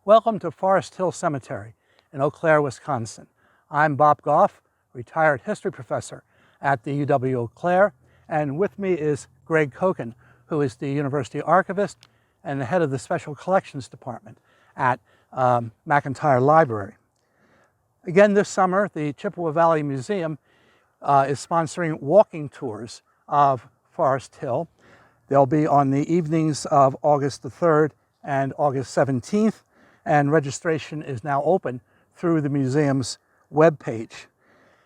Welcome to Forest Hill Cemetery in Eau Claire, Wisconsin. I'm Bob Gough, retired history professor at the UW Eau Claire, and with me is Greg Kocken, who is the university archivist and the head of the Special Collections Department at McIntyre Library. Again, this summer, the Chippewa Valley Museum is sponsoring walking tours of Forest Hill. They'll be on the evenings of August the 3rd and August 17th, and registration is now open through the museum's webpage.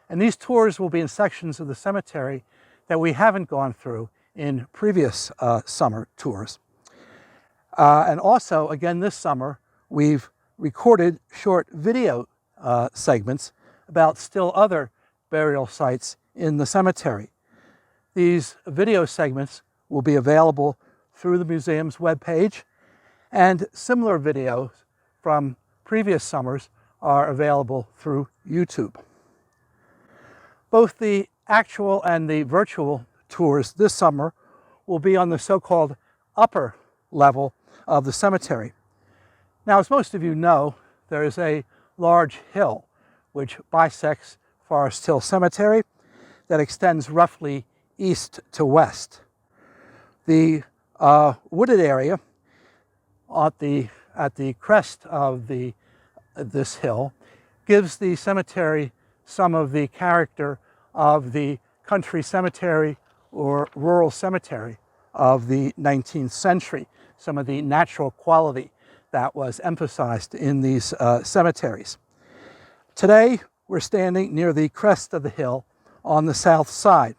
And these tours will be in sections of the cemetery that we haven't gone through in previous summer tours. And also, again this summer, we've recorded short video segments about still other burial sites in the cemetery. These video segments will be available through the museum's webpage, and similar videos from previous summers are available through YouTube. Both the actual and the virtual tours this summer will be on the so-called upper level of the cemetery. Now, as most of you know, there is a large hill which bisects Forest Hill Cemetery that extends roughly east to west. The wooded area at the crest of this hill gives the cemetery some of the character of the country cemetery or rural cemetery of the 19th century, some of the natural quality that was emphasized in these cemeteries. Today, we're standing near the crest of the hill on the south side.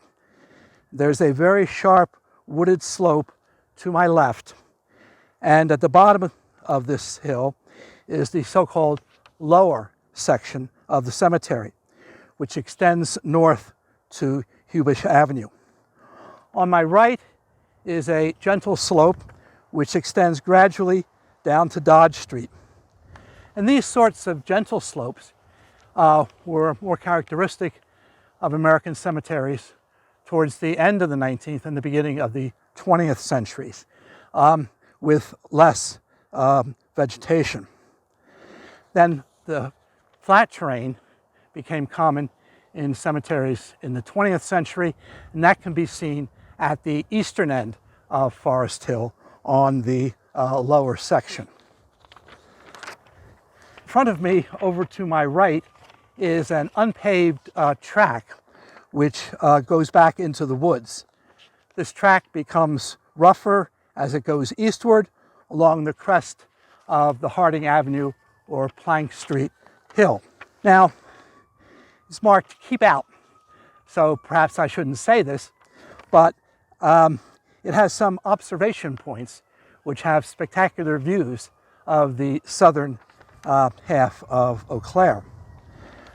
There's a very sharp wooded slope to my left, and at the bottom of this hill is the so-called lower section of the cemetery, which extends north to Hubish Avenue. On my right is a gentle slope which extends gradually down to Dodge Street. And these sorts of gentle slopes were more characteristic of American cemeteries towards the end of the 19th and the beginning of the 20th centuries, with less vegetation. Then the flat terrain became common in cemeteries in the 20th century, and that can be seen at the eastern end of Forest Hill on the lower section. In front of me, over to my right, is an unpaved track which goes back into the woods. This track becomes rougher as it goes eastward along the crest of the Harding Avenue or Plank Street hill. Now, it's marked "Keep Out," so perhaps I shouldn't say this, but it has some observation points which have spectacular views of the southern half of Eau Claire.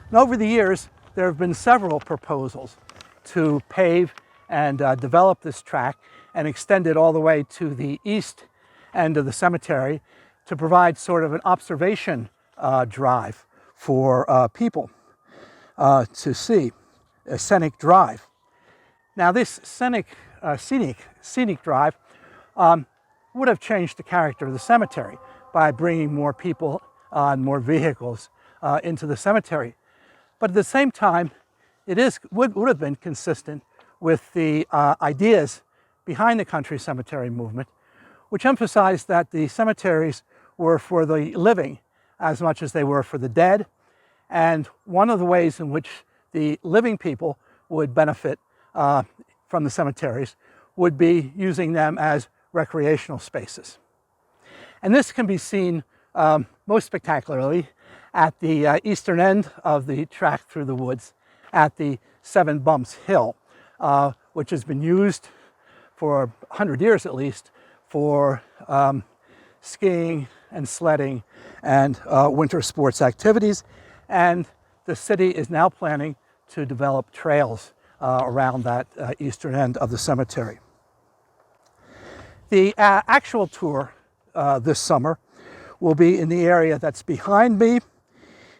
And over the years, there have been several proposals to pave and develop this track and extend it all the way to the east end of the cemetery to provide sort of an observation drive for people to see, a scenic drive. Now, this scenic drive would have changed the character of the cemetery by bringing more people and more vehicles into the cemetery. But at the same time, it would have been consistent with the ideas behind the country cemetery movement, which emphasized that the cemeteries were for the living as much as they were for the dead. And one of the ways in which the living people would benefit from the cemeteries would be using them as recreational spaces. And this can be seen most spectacularly at the eastern end of the track through the woods at the Seven Bumps Hill, which has been used for 100 years at least for skiing and sledding and winter sports activities. And the city is now planning to develop trails around that eastern end of the cemetery. The actual tour this summer will be in the area that's behind me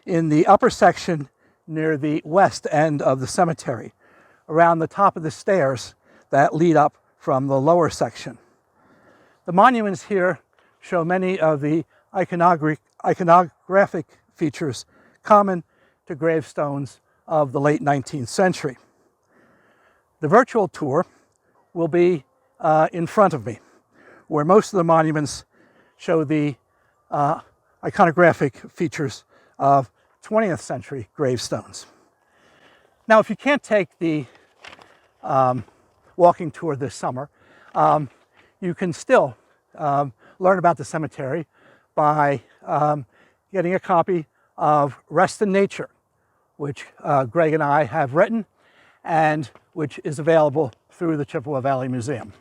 in the upper section near the west end of the cemetery, around the top of the stairs that lead up from the lower section. The monuments here show many of the iconography iconographic features common to gravestones of the late 19th century. The virtual tour will be in front of me, where most of the monuments show the iconographic features of 20th century gravestones. Now, if you can't take the walking tour this summer, you can still learn about the cemetery by getting a copy of Rest in Nature, which Greg and I have written, and which is available through the Chippewa Valley Museum.